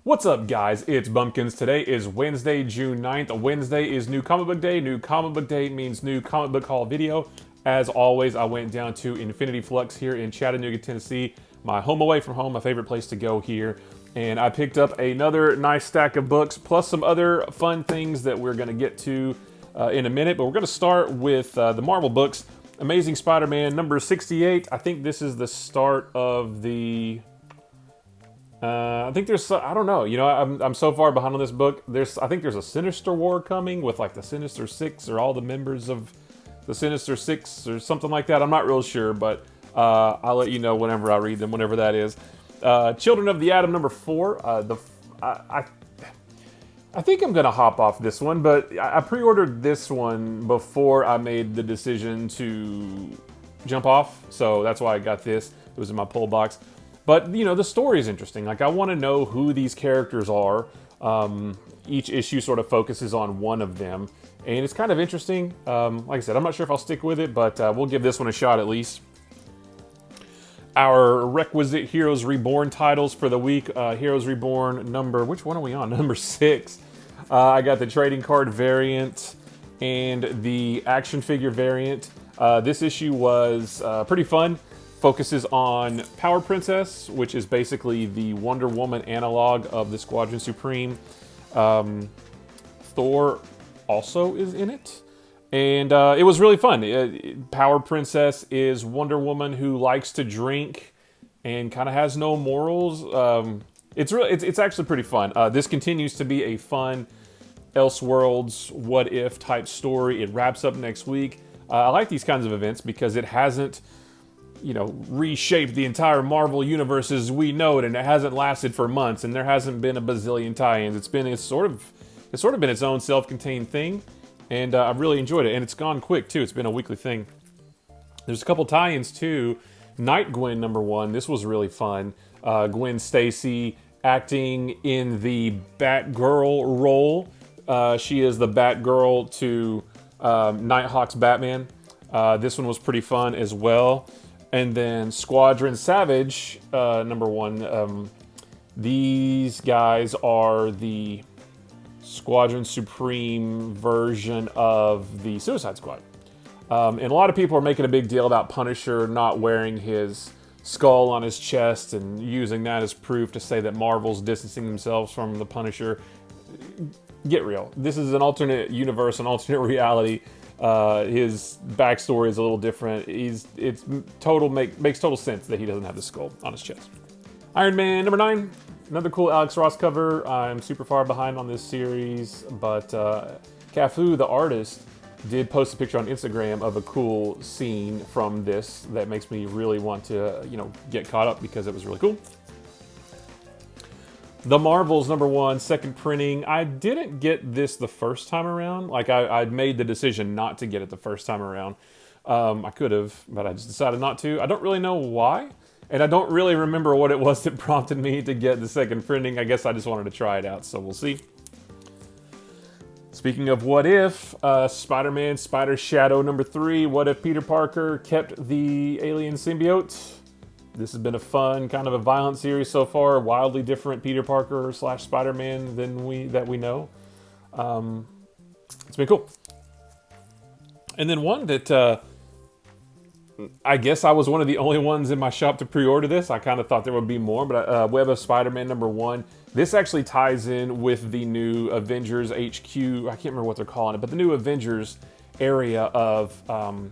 What's up, guys? It's Bumpkins. Today is Wednesday, June 9th. Wednesday is New Comic Book Day. New Comic Book Day means new comic book haul video. As always, I went down to Infinity Flux here in Chattanooga, Tennessee, my home away from home, my favorite place to go here. And I picked up another nice stack of books, plus some other fun things that we're going to get to in a minute. But we're going to start with the Marvel books. Amazing Spider-Man number 68. I think this is the start of the... I think there's, I don't know, I'm so far behind on this book. I think there's a Sinister War coming with like the Sinister Six or all the members of the Sinister Six or something like that. I'm not real sure, but I'll let you know whenever I read them, whenever that is. Children of the Atom number 4. I think I'm gonna hop off this one, but I pre-ordered this one before I made the decision to jump off, so that's why I got this. It was in my pull box. But, the story is interesting. Like, I want to know who these characters are. Each issue sort of focuses on one of them. And it's kind of interesting. Like I said, I'm not sure if I'll stick with it, but we'll give this one a shot at least. Our requisite Heroes Reborn titles for the week. Heroes Reborn number... Which one are we on? Number 6. I got the trading card variant and the action figure variant. This issue was pretty fun. Focuses on Power Princess, which is basically the Wonder Woman analog of the Squadron Supreme. Thor also is in it. And it was really fun. Power Princess is Wonder Woman who likes to drink and kind of has no morals. It's actually pretty fun. This continues to be a fun Elseworlds what if type story. It wraps up next week. I like these kinds of events because it hasn't reshaped the entire Marvel universe as we know it, and it hasn't lasted for months, and there hasn't been a bazillion tie-ins. It's sort of been its own self-contained thing, and I've really enjoyed it, and it's gone quick too. It's been a weekly thing. There's a couple tie-ins too. Gwen number 1. This was really fun. Gwen Stacy acting in the Batgirl role. She is the Batgirl to Nighthawk's Batman. This one was pretty fun as well. And then Squadron Savage, number 1. These guys are the Squadron Supreme version of the Suicide Squad. And a lot of people are making a big deal about Punisher not wearing his skull on his chest and using that as proof to say that Marvel's distancing themselves from the Punisher. Get real. This is an alternate universe, an alternate reality. His backstory is a little different. Makes total sense that he doesn't have the skull on his chest. Iron Man number 9, another cool Alex Ross cover. I'm super far behind on this series, but Cafu, the artist, did post a picture on Instagram of a cool scene from this that makes me really want to, get caught up because it was really cool. The Marvels number 1, second printing. I didn't get this the first time around. Like, I'd made the decision not to get it the first time around. I could have, but I just decided not to. I don't really know why, and I don't really remember what it was that prompted me to get the second printing. I guess I just wanted to try it out, so we'll see. Speaking of what if, Spider-Man Spider Shadow number 3. What if Peter Parker kept the alien symbiote? This has been a fun, kind of a violent series so far. Wildly different Peter Parker / Spider-Man than we know. It's been cool. And then one that I guess I was one of the only ones in my shop to pre-order this. I kind of thought there would be more, but Web of Spider-Man number 1. This actually ties in with the new Avengers HQ. I can't remember what they're calling it, but the new Avengers area of...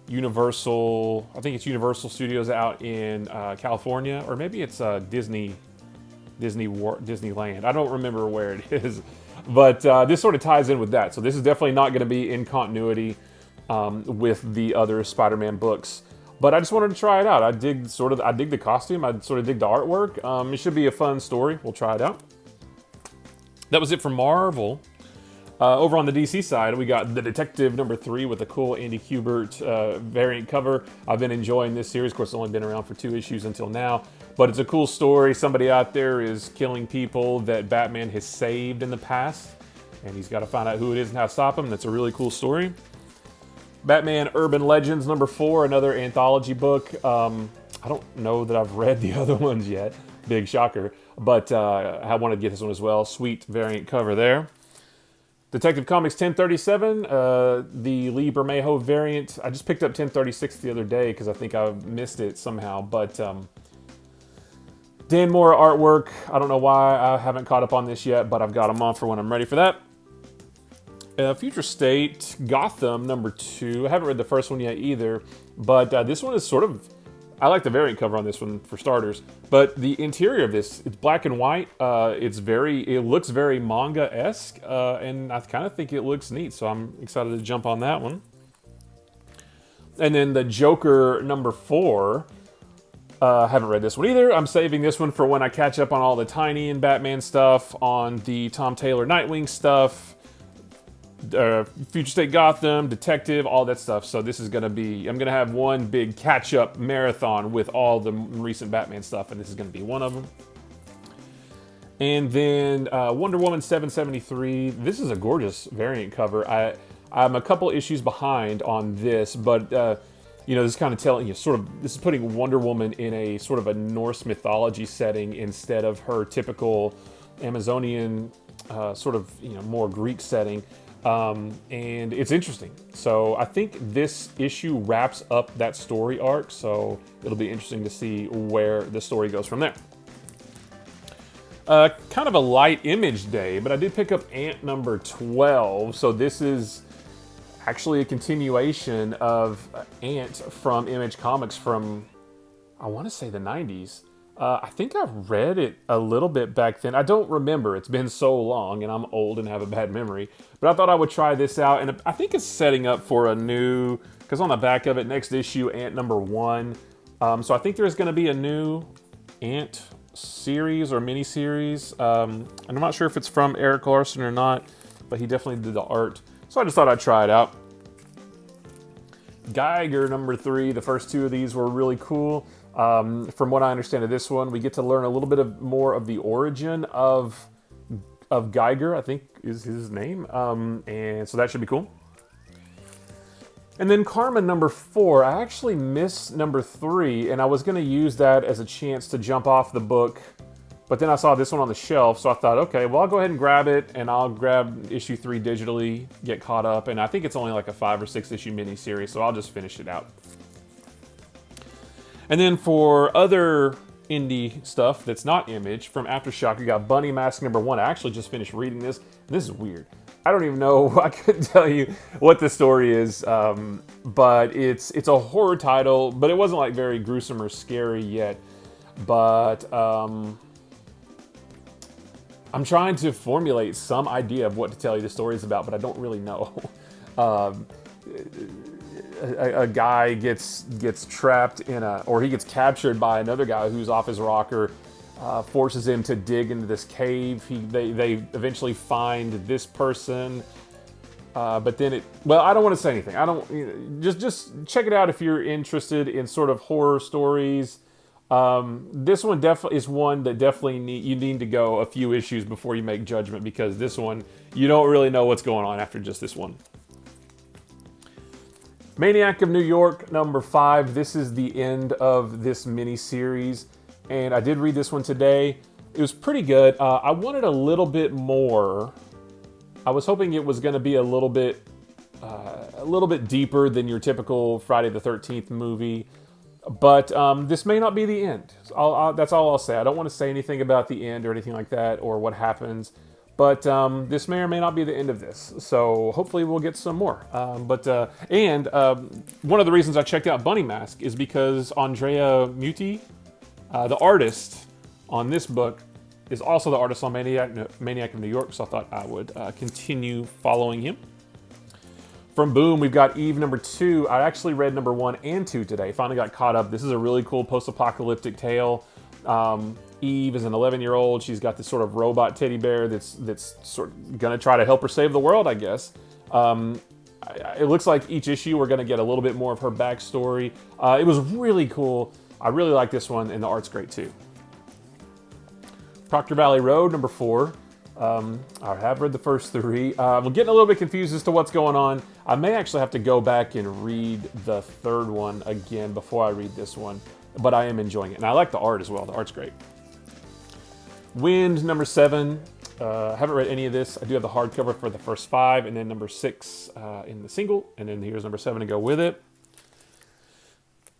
Universal, I think it's Universal Studios out in California, or maybe it's Disneyland. I don't remember where it is, but this sort of ties in with that. So this is definitely not going to be in continuity with the other Spider-Man books. But I just wanted to try it out. I dig the costume. I sort of dig the artwork. It should be a fun story. We'll try it out. That was it for Marvel. Over on the DC side, we got The Detective number 3 with a cool Andy Kubert variant cover. I've been enjoying this series. Of course, it's only been around for 2 issues until now, but it's a cool story. Somebody out there is killing people that Batman has saved in the past, and he's got to find out who it is and how to stop him. That's a really cool story. Batman Urban Legends number 4, another anthology book. I don't know that I've read the other ones yet. Big shocker. but I wanted to get this one as well. Sweet variant cover there. Detective Comics 1037, the Lee Bermejo variant. I just picked up 1036 the other day because I think I missed it somehow. But Dan Mora artwork. I don't know why I haven't caught up on this yet, but I've got them on for when I'm ready for that. Future State Gotham #2. I haven't read the first one yet either, but this one is sort of... I like the variant cover on this one for starters, but the interior of this, it's black and white. It looks very manga-esque, and I kind of think it looks neat, so I'm excited to jump on that one. And then the Joker #4, I haven't read this one either. I'm saving this one for when I catch up on all the Tiny and Batman stuff, on the Tom Taylor Nightwing stuff, Future State Gotham, Detective, all that stuff. So this is going to be... I'm going to have one big catch-up marathon with all the recent Batman stuff, and this is going to be one of them. And then Wonder Woman 773. This is a gorgeous variant cover. I'm a couple issues behind on this, but you know, this is kind of telling you this is putting Wonder Woman in a sort of a Norse mythology setting instead of her typical Amazonian sort of, you know, more Greek setting. And it's interesting. So I think this issue wraps up that story arc, so it'll be interesting to see where the story goes from there. Kind of a light Image day, but I did pick up Ant #12. So this is actually a continuation of Ant from Image Comics from, I want to say, the 90s. I think I read it a little bit back then. I don't remember. It's been so long, and I'm old and have a bad memory. But I thought I would try this out, and I think it's setting up for a new... Because on the back of it, next issue, Ant #1. So I think there's going to be a new Ant series or mini-series. And I'm not sure if it's from Eric Larson or not, but he definitely did the art. So I just thought I'd try it out. Geiger #3. The first two of these were really cool. From what I understand of this one, we get to learn a little bit more of the origin of Geiger, I think is his name, and so that should be cool. And then Karma #4, I actually missed #3, and I was going to use that as a chance to jump off the book, but then I saw this one on the shelf, so I thought, okay, well, I'll go ahead and grab it, and I'll grab issue 3 digitally, get caught up, and I think it's only like a 5 or 6 issue miniseries, so I'll just finish it out. And then for other indie stuff that's not Image, from Aftershock, we got Bunny Mask #1. I actually just finished reading this. This is weird. I don't even know, I couldn't tell you what the story is, but it's a horror title, but it wasn't like very gruesome or scary yet. But I'm trying to formulate some idea of what to tell you the story is about, but I don't really know. A guy gets trapped in or he gets captured by another guy who's off his rocker, forces him to dig into this cave. They eventually find this person, but then well, I don't want to say anything. I don't, just check it out if you're interested in sort of horror stories. This one definitely is one that you need to go a few issues before you make judgment, because this one, you don't really know what's going on after just this one. Maniac of New York #5. This is the end of this mini-series, and I did read this one today. It was pretty good. I wanted a little bit more. I was hoping it was going to be a little bit deeper than your typical Friday the 13th movie, but this may not be the end. That's all I'll say. I don't want to say anything about the end or anything like that or what happens. But this may or may not be the end of this, so hopefully we'll get some more. One of the reasons I checked out Bunny Mask is because Andrea Muti, the artist on this book, is also the artist on Maniac of New York, so I thought I would continue following him. From Boom, we've got Eve #2. I actually read #1 and 2 today. Finally got caught up. This is a really cool post-apocalyptic tale. Eve is an 11-year-old. She's got this sort of robot teddy bear that's sort of gonna try to help her save the world, I guess. It looks like each issue we're gonna get a little bit more of her backstory. It was really cool. I really like this one, and the art's great too. Proctor Valley Road #4. I have read the first 3. I'm getting a little bit confused as to what's going on. I may actually have to go back and read the 3rd one again before I read this one, but I am enjoying it, and I like the art as well. The art's great. Wind, number 7. I haven't read any of this. I do have the hardcover for the first 5, and then number 6 in the single, and then here's number 7 to go with it.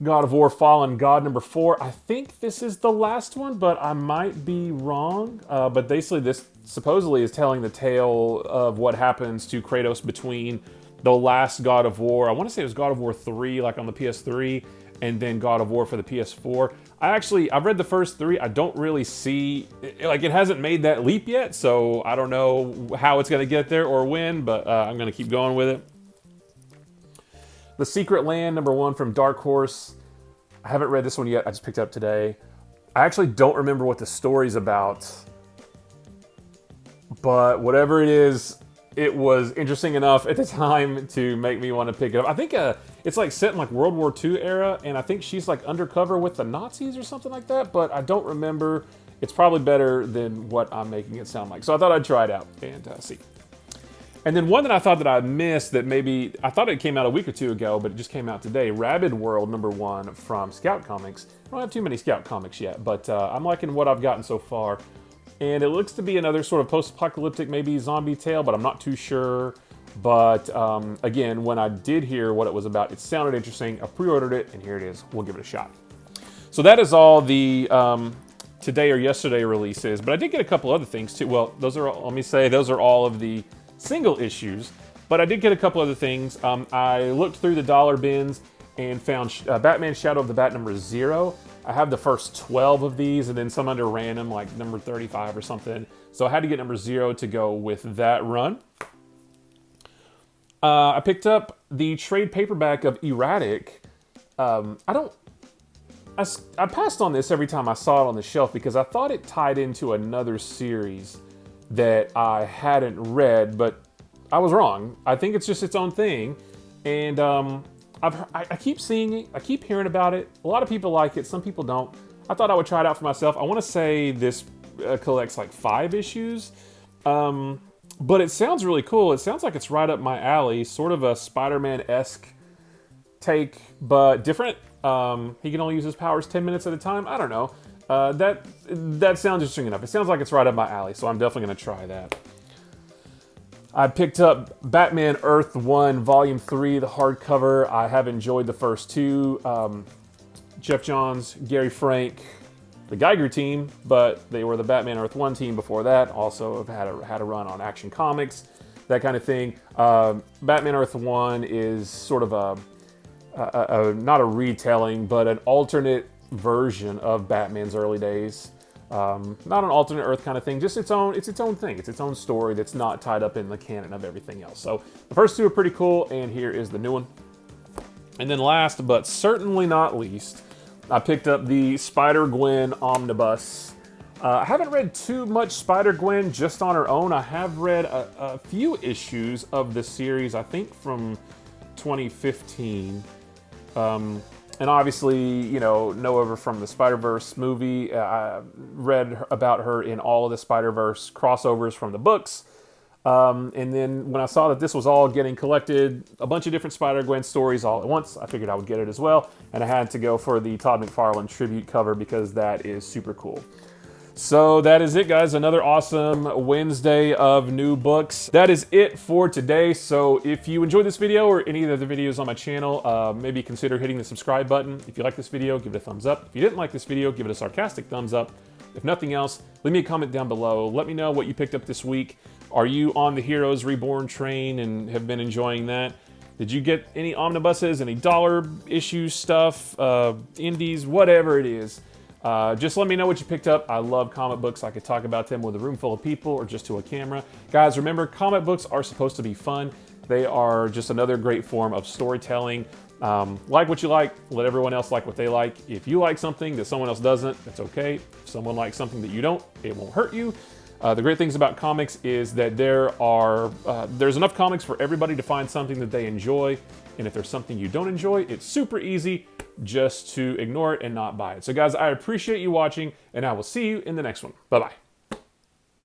God of War Fallen God, number 4. I think this is the last one, but I might be wrong. But basically, this supposedly is telling the tale of what happens to Kratos between the last God of War. I want to say it was God of War 3, like on the PS3, and then God of War for the PS4. I've read the first 3. I don't really see, like, it hasn't made that leap yet, so I don't know how it's going to get there or when, but I'm going to keep going with it. The Secret Land, number 1 from Dark Horse. I haven't read this one yet. I just picked it up today. I actually don't remember what the story's about, but whatever it is, it was interesting enough at the time to make me want to pick it up. I think it's like set in like World War II era, and I think she's like undercover with the Nazis or something like that, but I don't remember. It's probably better than what I'm making it sound like. So I thought I'd try it out and see. And then one that I thought that I missed that maybe, I thought it came out a week or 2 ago, but it just came out today. Rabid World, number 1 from Scout Comics. I don't have too many Scout Comics yet, but I'm liking what I've gotten so far. And it looks to be another sort of post-apocalyptic, maybe zombie tale, but I'm not too sure. But again, when I did hear what it was about, it sounded interesting. I pre-ordered it, and here it is. We'll give it a shot. So that is all the today or yesterday releases, but I did get a couple other things too. Well, those are, let me say, those are all of the single issues, but I did get a couple other things. I looked through the dollar bins and found Batman Shadow of the Bat number 0. I have the first 12 of these, and then some under random, like number 35 or something. So I had to get number 0 to go with that run. I picked up the trade paperback of e-ratic. I passed on this every time I saw it on the shelf because I thought it tied into another series that I hadn't read, but I was wrong. I think it's just its own thing, and I keep seeing it. I keep hearing about it. A lot of people like it. Some people don't. I thought I would try it out for myself. I want to say this collects like 5 issues, but it sounds really cool. It sounds like it's right up my alley, sort of a Spider-Man-esque take, but different. He can only use his powers 10 minutes at a time. I don't know. That sounds interesting enough. It sounds like it's right up my alley, so I'm definitely going to try that. I picked up Batman Earth 1 Volume 3, the hardcover. I have enjoyed the first 2. Jeff Johns, Gary Frank, the Geiger team, but they were the Batman Earth 1 team before that. Also have had a run on Action Comics, that kind of thing. Batman Earth 1 is sort of not a retelling, but an alternate version of Batman's early days. Not an alternate Earth kind of thing, just its own thing. It's its own story that's not tied up in the canon of everything else. So the first 2 are pretty cool, and here is the new one. And then last, but certainly not least, I picked up the Spider-Gwen Omnibus. I haven't read too much Spider-Gwen just on her own. I have read a few issues of the series, I think from 2015. And obviously, you know her from the Spider-Verse movie. I read about her in all of the Spider-Verse crossovers from the books. And then when I saw that this was all getting collected, a bunch of different Spider-Gwen stories all at once, I figured I would get it as well. And I had to go for the Todd McFarlane tribute cover because that is super cool. So that is it, guys. Another awesome Wednesday of new books. That is it for today. So if you enjoyed this video or any of the other videos on my channel, maybe consider hitting the subscribe button. If you like this video, give it a thumbs up. If you didn't like this video, give it a sarcastic thumbs up. If nothing else, leave me a comment down below. Let me know what you picked up this week. Are you on the Heroes Reborn train and have been enjoying that? Did you get any omnibuses, any dollar issue stuff, indies, whatever it is? Just let me know what you picked up. I love comic books. I could talk about them with a room full of people or just to a camera. Guys, remember, comic books are supposed to be fun. They are just another great form of storytelling. Like what you like, let everyone else like what they like. If you like something that someone else doesn't, that's okay. If someone likes something that you don't, it won't hurt you. The great things about comics is that there's enough comics for everybody to find something that they enjoy. And if there's something you don't enjoy, it's super easy just to ignore it and not buy it. So guys, I appreciate you watching, and I will see you in the next one. Bye-bye.